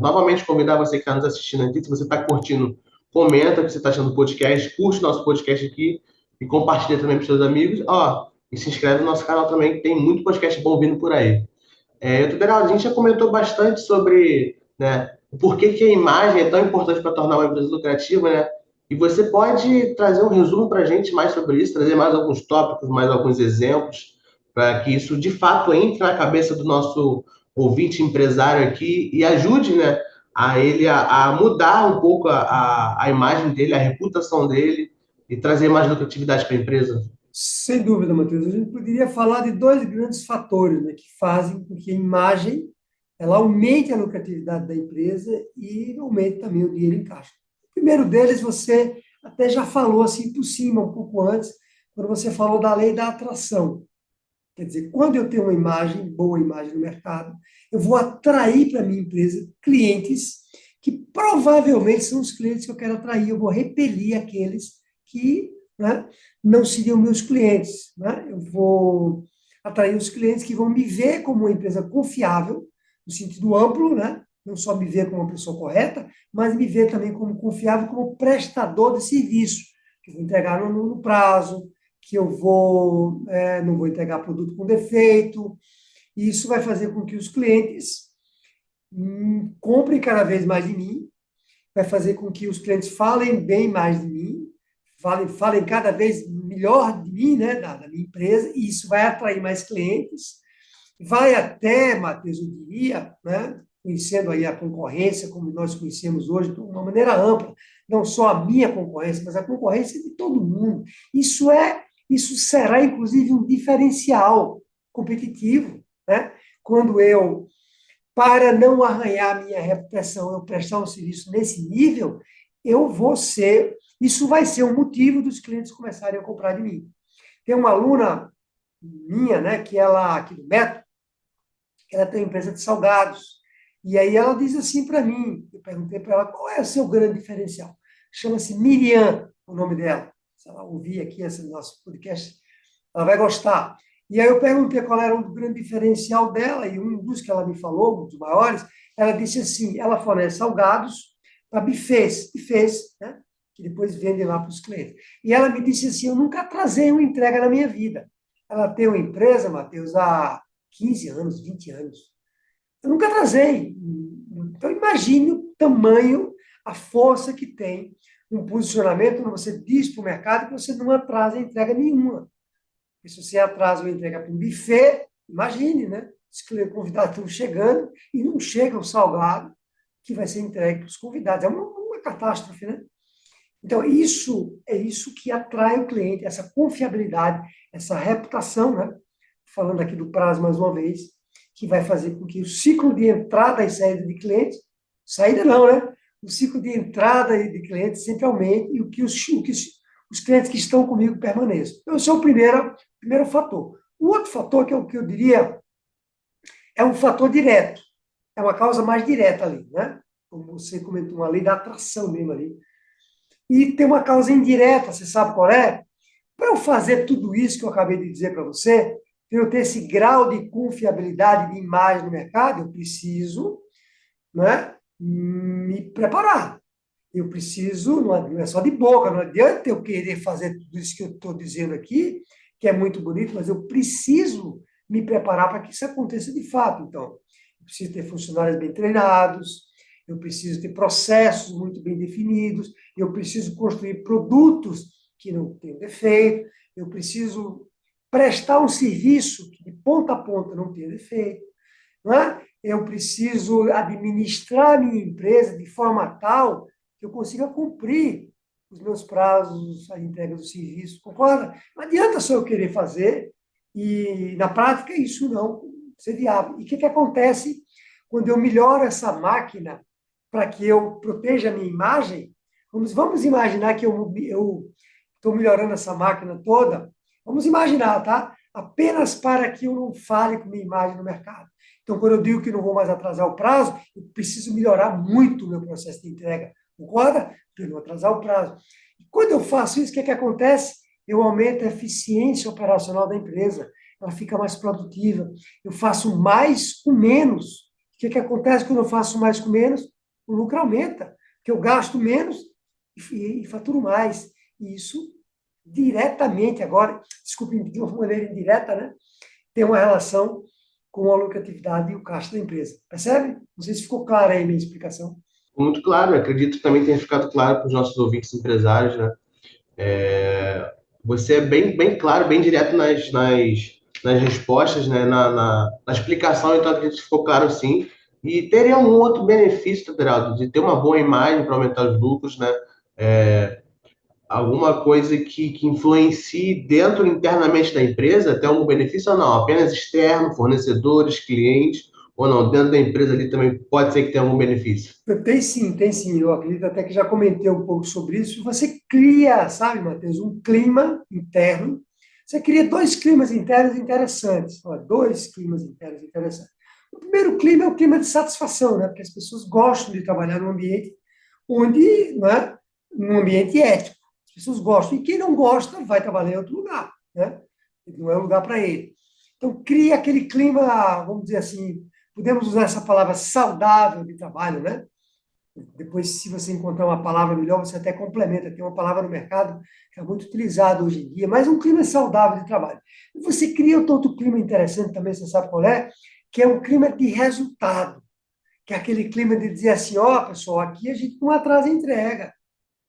novamente convidar você que está nos assistindo aqui, se você está curtindo, comenta o que você está achando do podcast, curte o nosso podcast aqui e compartilha também para os seus amigos. Ó, e se inscreve no nosso canal também, que tem muito podcast bom vindo por aí. Tuberal, a gente já comentou bastante sobre, né, o porquê que a imagem é tão importante para tornar uma empresa lucrativa, né? E você pode trazer um resumo para a gente mais sobre isso, trazer mais alguns tópicos, mais alguns exemplos, para que isso de fato entre na cabeça do nosso ouvinte empresário aqui e ajude, né, a ele a mudar um pouco a imagem dele, a reputação dele e trazer mais lucratividade para a empresa. Sem dúvida, Matheus. A gente poderia falar de dois grandes fatores, né, que fazem com que a imagem ela aumente a lucratividade da empresa e aumente também o dinheiro em caixa. O primeiro deles, você até já falou assim por cima, um pouco antes, quando você falou da lei da atração. Quer dizer, quando eu tenho uma imagem, boa imagem no mercado, eu vou atrair para a minha empresa clientes que provavelmente são os clientes que eu quero atrair. Eu vou repelir aqueles que, né, não seriam meus clientes. Né? Eu vou atrair os clientes que vão me ver como uma empresa confiável, no sentido amplo, né? Não só me ver como uma pessoa correta, mas me ver também como confiável, como prestador de serviço, que vou entregar no prazo, que não vou entregar produto com defeito. E isso vai fazer com que os clientes comprem cada vez mais de mim, vai fazer com que os clientes falem bem mais de mim, falem cada vez melhor de mim, né, da minha empresa, e isso vai atrair mais clientes. Vai até, Matheus, eu diria, né, conhecendo aí a concorrência, como nós conhecemos hoje, de uma maneira ampla, não só a minha concorrência, mas a concorrência de todo mundo. Isso será, inclusive, um diferencial competitivo, né? Quando eu, para não arranhar a minha reputação, eu prestar um serviço nesse nível, isso vai ser um motivo dos clientes começarem a comprar de mim. Tem uma aluna minha, né, aqui do Método, ela tem uma empresa de salgados. E aí ela diz assim para mim, eu perguntei para ela, qual é o seu grande diferencial? Chama-se Miriam, o nome dela. Se ela ouvir aqui esse nosso podcast, ela vai gostar. E aí eu perguntei qual era o grande diferencial dela, e um dos que ela me falou, um dos maiores, ela disse assim, ela fornece salgados para bufês, né? Que depois vendem lá para os clientes. E ela me disse assim, eu nunca atrasei uma entrega na minha vida. Ela tem uma empresa, Matheus, há 15 anos, 20 anos. Eu nunca atrasei. Então, imagine o tamanho, a força que tem um posicionamento quando você diz para o mercado que você não atrasa entrega nenhuma. E se você atrasa uma entrega para um buffet, imagine, né? Os convidados estão chegando e não chega o salgado que vai ser entregue para os convidados. É uma catástrofe, né? Então, isso é isso que atrai o cliente, essa confiabilidade, essa reputação, né? Falando aqui do prazo mais uma vez, que vai fazer com que o ciclo de entrada e saída de clientes, saída não, né? O ciclo de entrada de clientes sempre aumente e os clientes que estão comigo permaneçam. Então, esse é o primeiro fator. O outro fator, que é o que eu diria, é um fator direto. É uma causa mais direta ali, né? Como você comentou, uma lei da atração mesmo ali. E tem uma causa indireta, você sabe qual é? Para eu fazer tudo isso que eu acabei de dizer para você, para eu ter esse grau de confiabilidade de imagem no mercado, eu preciso, né, me preparar. Eu preciso, não é só de boca, não adianta eu querer fazer tudo isso que eu estou dizendo aqui, que é muito bonito, mas eu preciso me preparar para que isso aconteça de fato. Então, eu preciso ter funcionários bem treinados, eu preciso ter processos muito bem definidos, eu preciso construir produtos que não tenham defeito, eu preciso prestar um serviço que de ponta a ponta não tenha defeito, não é? Eu preciso administrar a minha empresa de forma tal que eu consiga cumprir os meus prazos, a entrega do serviço, concorda? Não adianta só eu querer fazer e, na prática, isso não ser viável. E o que acontece quando eu melhoro essa máquina para que eu proteja a minha imagem? Vamos imaginar que eu estou melhorando essa máquina toda. Vamos imaginar, tá? Apenas para que eu não fale com minha imagem no mercado. Então, quando eu digo que não vou mais atrasar o prazo, eu preciso melhorar muito o meu processo de entrega. Concorda? Para não atrasar o prazo. E quando eu faço isso, o que acontece? Eu aumento a eficiência operacional da empresa. Ela fica mais produtiva. Eu faço mais com menos. O que acontece quando eu faço mais com menos? O lucro aumenta, porque eu gasto menos e faturo mais. E isso diretamente, agora, desculpe, de uma maneira indireta, né? Tem uma relação com a lucratividade e o caixa da empresa. Percebe? Não sei se ficou clara aí a minha explicação. Muito claro, acredito que também tenha ficado claro para os nossos ouvintes empresários, né? Você é bem claro, bem direto nas respostas, né? Na explicação, então acredito que ficou claro sim. E teria um outro benefício, Aderaldo, de ter uma boa imagem para aumentar os lucros, né? Alguma coisa que influencie dentro internamente da empresa, até algum benefício ou não? Apenas externo, fornecedores, clientes, ou não? Dentro da empresa ali também pode ser que tenha algum benefício. Tem sim, tem sim. Eu acredito até que já comentei um pouco sobre isso. Você cria, sabe, Matheus, um clima interno. Você cria dois climas internos interessantes. Olha, dois climas internos interessantes. O primeiro clima é o clima de satisfação, né? Porque as pessoas gostam de trabalhar num ambiente onde, não é? Num ambiente ético. As pessoas gostam. E quem não gosta vai trabalhar em outro lugar, né? Não é um lugar para ele. Então, cria aquele clima, vamos dizer assim, podemos usar essa palavra saudável de trabalho, né? Depois, se você encontrar uma palavra melhor, você até complementa. Tem uma palavra no mercado que é muito utilizada hoje em dia, mas um clima saudável de trabalho. E você cria outro clima interessante também, você sabe qual é? Que é um clima de resultado, que é aquele clima de dizer assim, ó, pessoal, aqui a gente não atrasa a entrega,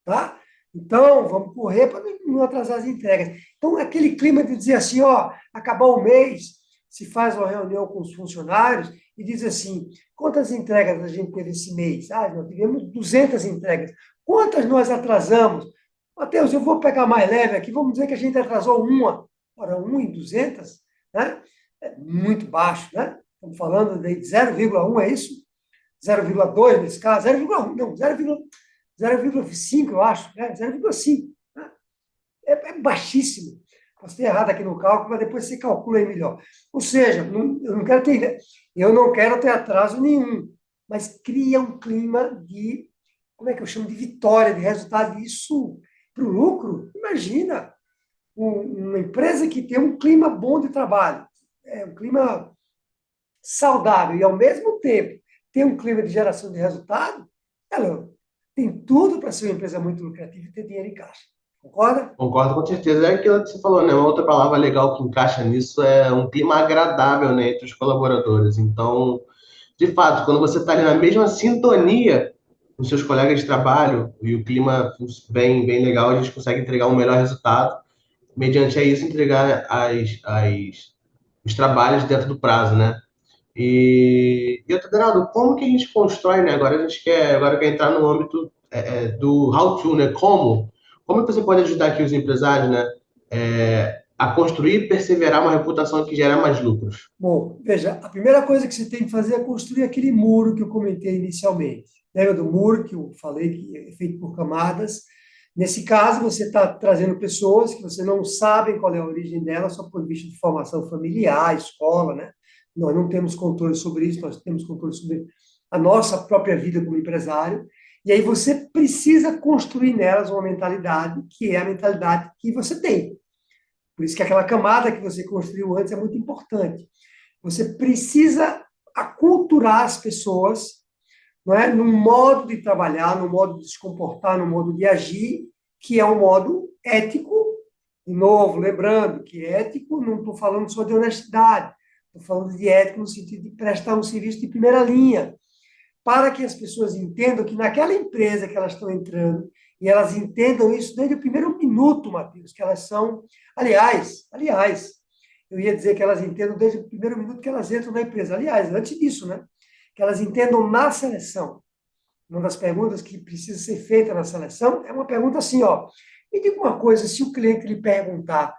tá? Então, vamos correr para não atrasar as entregas. Então, aquele clima de dizer assim, ó, acabar o mês, se faz uma reunião com os funcionários e diz assim, quantas entregas a gente teve esse mês? Ah, nós tivemos 200 entregas. Quantas nós atrasamos? Mateus, eu vou pegar mais leve aqui, vamos dizer que a gente atrasou uma. Ora, 1 em 200, né? É muito baixo, né? Estamos falando de 0,1, é isso? 0,2 nesse caso, 0,1, não, 0,5, eu acho, né? 0,5. Né? É baixíssimo. Posso ter errado aqui no cálculo, mas depois você calcula aí melhor. Ou seja, eu não quero ter atraso nenhum, mas cria um clima de, como é que eu chamo, de vitória, de resultado. Isso, para o lucro, imagina. uma empresa que tem um clima bom de trabalho, um clima saudável e, ao mesmo tempo, tem um clima de geração de resultado, ela tem tudo para ser uma empresa muito lucrativa e ter dinheiro em caixa. Concorda? Concordo com certeza. É aquilo que você falou, né? Uma outra palavra legal que encaixa nisso é um clima agradável, né, entre os colaboradores. Então, de fato, quando você está ali na mesma sintonia com seus colegas de trabalho e o clima bem legal, a gente consegue entregar um melhor resultado. Mediante a isso, entregar os trabalhos dentro do prazo, né? E eu tô Bernardo, como que a gente constrói, né? Agora quer entrar no âmbito do how to, né? Como que você pode ajudar aqui os empresários, né? A construir e perseverar uma reputação que gera mais lucros? Bom, veja, a primeira coisa que você tem que fazer é construir aquele muro que eu comentei inicialmente. Lembra do muro que eu falei que é feito por camadas? Nesse caso, você está trazendo pessoas que você não sabe qual é a origem delas, só por vista de formação familiar, escola, né? Nós não temos controle sobre isso, nós temos controle sobre a nossa própria vida como empresário. E aí você precisa construir nelas uma mentalidade que é a mentalidade que você tem. Por isso que aquela camada que você construiu antes é muito importante. Você precisa aculturar as pessoas, não é, num modo de trabalhar, no modo de se comportar, no modo de agir, que é um modo ético. De novo, lembrando que ético, não estou falando só de honestidade, estou falando de ético no sentido de prestar um serviço de primeira linha, para que as pessoas entendam que naquela empresa que elas estão entrando, e elas entendam isso desde o primeiro minuto, Matheus, que elas são, aliás, eu ia dizer que elas entendam desde o primeiro minuto que elas entram na empresa. Aliás, antes disso, né? Que elas entendam na seleção. Uma das perguntas que precisa ser feita na seleção é uma pergunta assim, ó. Me diga uma coisa, se o cliente lhe perguntar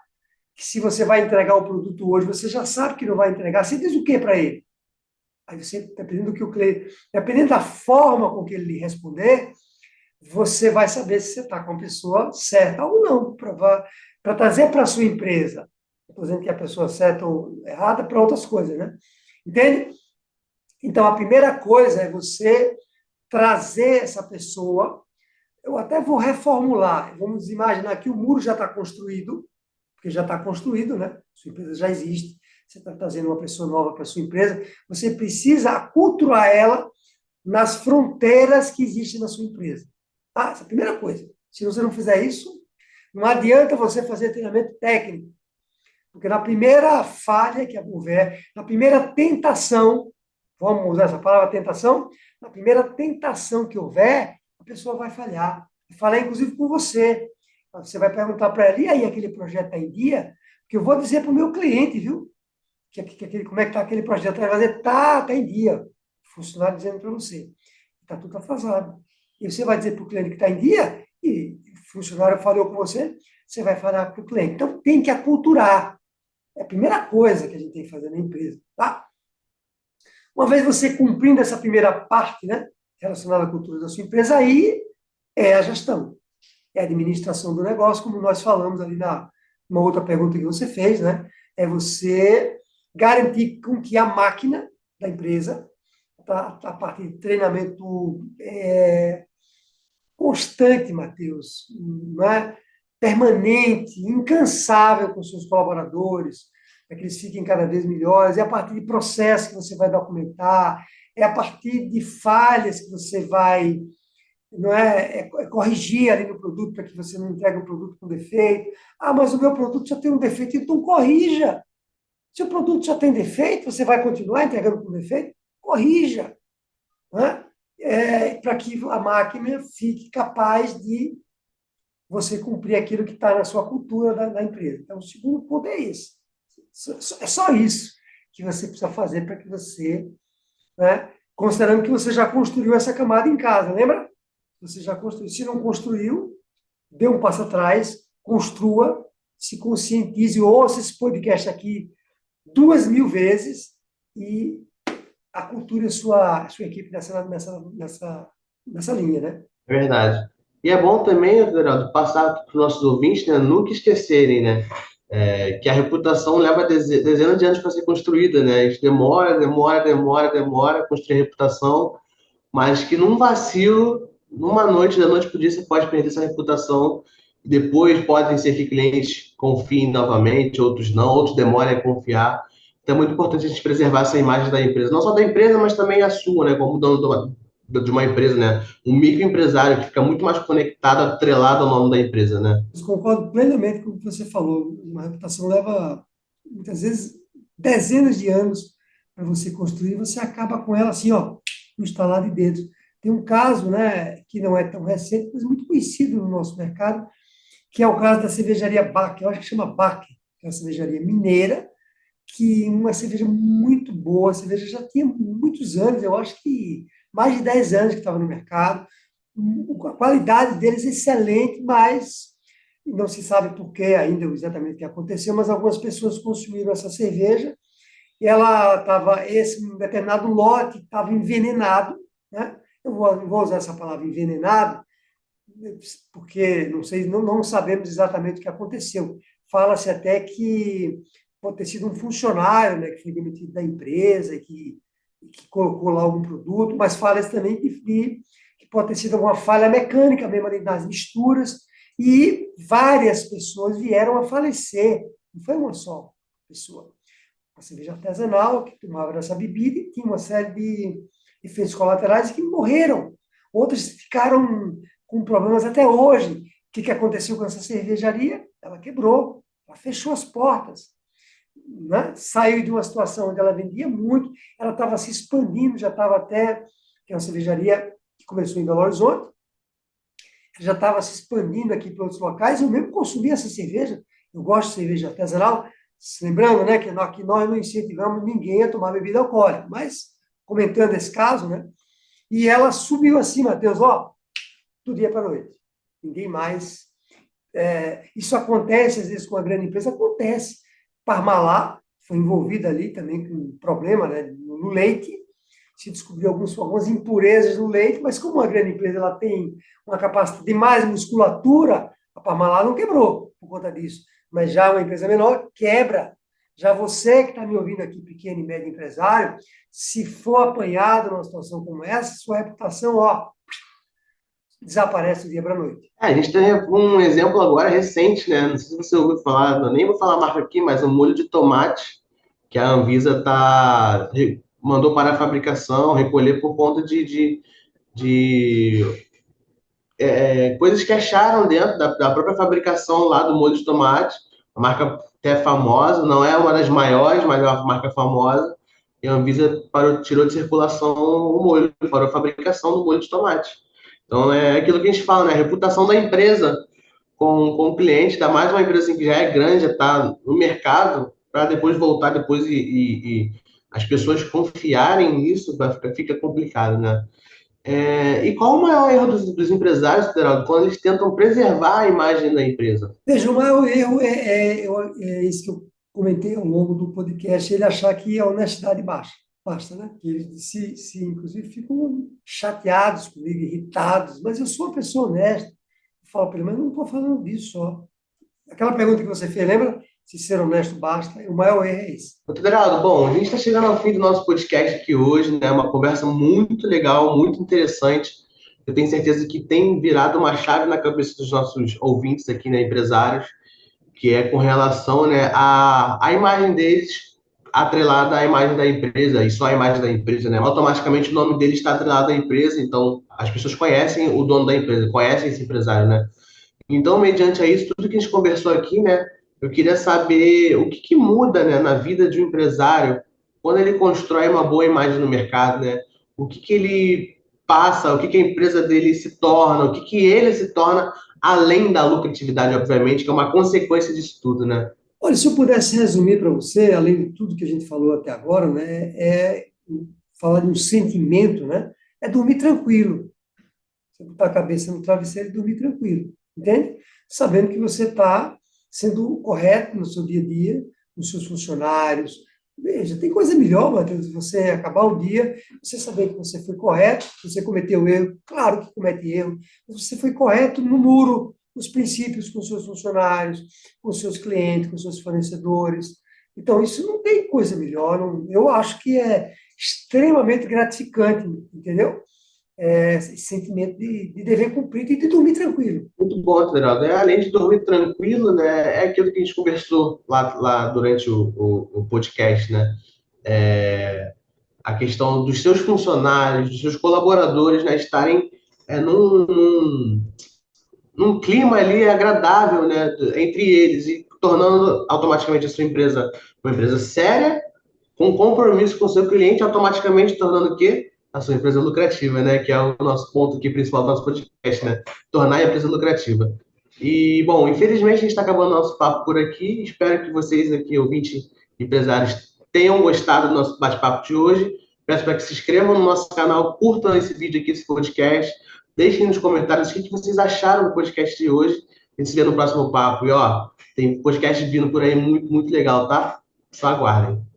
que se você vai entregar o produto hoje, você já sabe que não vai entregar, você diz o que para ele? Aí você, dependendo do que o cliente, dependendo da forma com que ele lhe responder, você vai saber se você está com a pessoa certa ou não, para trazer para a sua empresa. Estou dizendo que é a pessoa certa ou errada para outras coisas, né? Entende? Então, a primeira coisa é você trazer essa pessoa. Eu até vou reformular. Vamos imaginar que o muro já está construído, porque já está construído, né? Sua empresa já existe. Você está trazendo uma pessoa nova para a sua empresa. Você precisa aculturar ela nas fronteiras que existem na sua empresa. Ah, essa é a primeira coisa. Se você não fizer isso, não adianta você fazer treinamento técnico. Porque na primeira falha que houver, na primeira tentação, vamos usar essa palavra tentação, na primeira tentação que houver, a pessoa vai falhar. Vai falhar, inclusive, com você. Você vai perguntar para ela, e aí, aquele projeto está em dia? Porque eu vou dizer para o meu cliente, viu? Como é que está aquele projeto? Ele vai dizer, está em dia. O funcionário dizendo para você, está tudo atrasado. E você vai dizer para o cliente que está em dia, e o funcionário falhou com você, você vai falar para o cliente. Então, tem que aculturar. É a primeira coisa que a gente tem que fazer na empresa, tá? Uma vez você cumprindo essa primeira parte, né, relacionada à cultura da sua empresa, aí é a gestão, é a administração do negócio, como nós falamos ali na uma outra pergunta que você fez, né? É você garantir com que a máquina da empresa, tá, a partir de treinamento constante, Matheus, né? Permanente, incansável com seus colaboradores, para que eles fiquem cada vez melhores. É a partir de processos que você vai documentar, é a partir de falhas que você vai, não é corrigir ali no produto para que você não entregue um produto com defeito. Ah, mas o meu produto já tem um defeito, então corrija. Se o produto já tem defeito, você vai continuar entregando com defeito? Corrija, né? Para que a máquina fique capaz de você cumprir aquilo que está na sua cultura da empresa. Então, o segundo ponto é esse. É só isso que você precisa fazer para que você, né, considerando que você já construiu essa camada em casa, lembra? Você já construiu. Se não construiu, dê um passo atrás, construa, se conscientize, ouça esse podcast aqui 2.000 vezes e aculture a sua equipe nessa linha, né? É verdade. E é bom também, Geraldo, passar para os nossos ouvintes, né, nunca esquecerem, né, que a reputação leva dezenas de anos para ser construída, né? A gente demora a construir a reputação, mas que num vacilo, numa noite, da noite para o dia, você pode perder essa reputação Depois podem ser que clientes confiem novamente, outros não, outros demorem a confiar. Então é muito importante a gente preservar essa imagem da empresa, não só da empresa, mas também a sua, né? Como dono de uma empresa, né? Um microempresário que fica muito mais conectado, atrelado ao nome da empresa, né? Eu concordo plenamente com o que você falou. Uma reputação leva, muitas vezes, dezenas de anos para você construir, você acaba com ela assim, ó, no estalar de dedos. Tem um caso, né, que não é tão recente, mas muito conhecido no nosso mercado, que é o caso da cervejaria Bach, eu acho que chama Bach, que é uma cervejaria mineira, que uma cerveja muito boa, a cerveja já tinha muitos anos, eu acho que mais de 10 anos que estava no mercado, a qualidade deles é excelente, mas não se sabe por que ainda exatamente o que aconteceu, mas algumas pessoas consumiram essa cerveja e ela estava, esse um determinado lote estava envenenado, né? Eu vou usar essa palavra envenenado, porque não sei, não sabemos exatamente o que aconteceu. Fala-se até que pode ter sido um funcionário, né, que foi demitido da empresa, que colocou lá algum produto, mas fala-se também que pode ter sido alguma falha mecânica mesmo ali nas misturas, e várias pessoas vieram a falecer. Não foi uma só pessoa. A cerveja artesanal que tomava essa bebida e tinha uma série de efeitos colaterais que morreram. Outros ficaram com problemas até hoje. O que aconteceu com essa cervejaria? Ela quebrou, ela fechou as portas, né? Saiu de uma situação onde ela vendia muito, ela estava se expandindo, já estava até, que é uma cervejaria que começou em Belo Horizonte, já estava se expandindo aqui para outros locais. Eu mesmo consumi essa cerveja, eu gosto de cerveja artesanal, lembrando, né, que nós não incentivamos ninguém a tomar bebida alcoólica, mas comentando esse caso, né, e ela subiu assim, Matheus, ó, do dia para a noite. Ninguém mais. Isso acontece, às vezes, com a grande empresa, acontece. Parmalat foi envolvida ali também com um problema, né, no leite, se descobriu algumas impurezas no leite, mas como a grande empresa ela tem uma capacidade de mais musculatura, a Parmalat não quebrou por conta disso. Mas já uma empresa menor quebra. Já você que está me ouvindo aqui, pequeno e médio empresário, se for apanhado numa situação como essa, sua reputação, ó, desaparece do dia para a noite. A gente tem um exemplo agora recente, né? Não sei se você ouviu falar, eu nem vou falar a marca aqui, mas um molho de tomate que a Anvisa mandou para a fabricação, recolher por conta de coisas que acharam dentro da própria fabricação lá do molho de tomate. A marca até famosa, não é uma das maiores, mas é uma marca famosa. E a Anvisa tirou de circulação o molho, parou a fabricação do molho de tomate. Então é aquilo que a gente fala, né? A reputação da empresa com o cliente, ainda mais uma empresa assim, que já é grande, já está no mercado, para depois voltar depois e as pessoas confiarem nisso, fica complicado, né? E qual o maior erro dos empresários, Federaldo, quando eles tentam preservar a imagem da empresa? Veja, o maior erro é isso que eu comentei ao longo do podcast, ele achar que a honestidade basta, né? Que eles inclusive, ficam chateados comigo, irritados, mas eu sou uma pessoa honesta. Eu falo para ele, mas não estou falando disso só. Aquela pergunta que você fez, lembra? Se ser honesto basta, o maior erro é esse. Federaldo, bom, a gente está chegando ao fim do nosso podcast aqui hoje, né? Uma conversa muito legal, muito interessante. Eu tenho certeza que tem virado uma chave na cabeça dos nossos ouvintes aqui, né, empresários, que é com relação, né, à imagem deles atrelada à imagem da empresa, e só a imagem da empresa, né? Automaticamente o nome dele está atrelado à empresa, então as pessoas conhecem o dono da empresa, conhecem esse empresário, né? Então, mediante a isso, tudo que a gente conversou aqui, né, eu queria saber o que muda, né, na vida de um empresário quando ele constrói uma boa imagem no mercado, né? O que ele passa, o que a empresa dele se torna, o que ele se torna além da lucratividade, obviamente, que é uma consequência disso tudo, né? Olha, se eu pudesse resumir para você, além de tudo que a gente falou até agora, né, falar de um sentimento, né, é dormir tranquilo. Você botar a cabeça no travesseiro e dormir tranquilo, entende? Sabendo que você está sendo correto no seu dia a dia, com seus funcionários. Veja, tem coisa melhor, Matheus, você acabar o dia, você saber que você foi correto, que você cometeu erro, claro que comete erro, mas você foi correto no muro, nos princípios com seus funcionários, com seus clientes, com seus fornecedores. Então, isso não tem coisa melhor, eu acho que é extremamente gratificante, entendeu? esse sentimento de dever cumprido e de dormir tranquilo. Muito bom, Adriano. Além de dormir tranquilo, né? É aquilo que a gente conversou lá durante o podcast, né? É, a questão dos seus funcionários, dos seus colaboradores, né, estarem num clima ali agradável, né, entre eles e tornando automaticamente a sua empresa uma empresa séria, com compromisso com o seu cliente, automaticamente tornando o quê? A sua empresa lucrativa, né? Que é o nosso ponto aqui principal do nosso podcast, né? Tornar a empresa lucrativa. E, bom, infelizmente a gente está acabando o nosso papo por aqui. Espero que vocês aqui, ouvintes empresários, tenham gostado do nosso bate-papo de hoje. Peço para que se inscrevam no nosso canal, curtam esse vídeo aqui, esse podcast. Deixem nos comentários o que vocês acharam do podcast de hoje. A gente se vê no próximo papo. E, ó, tem podcast vindo por aí muito, muito legal, tá? Só aguardem.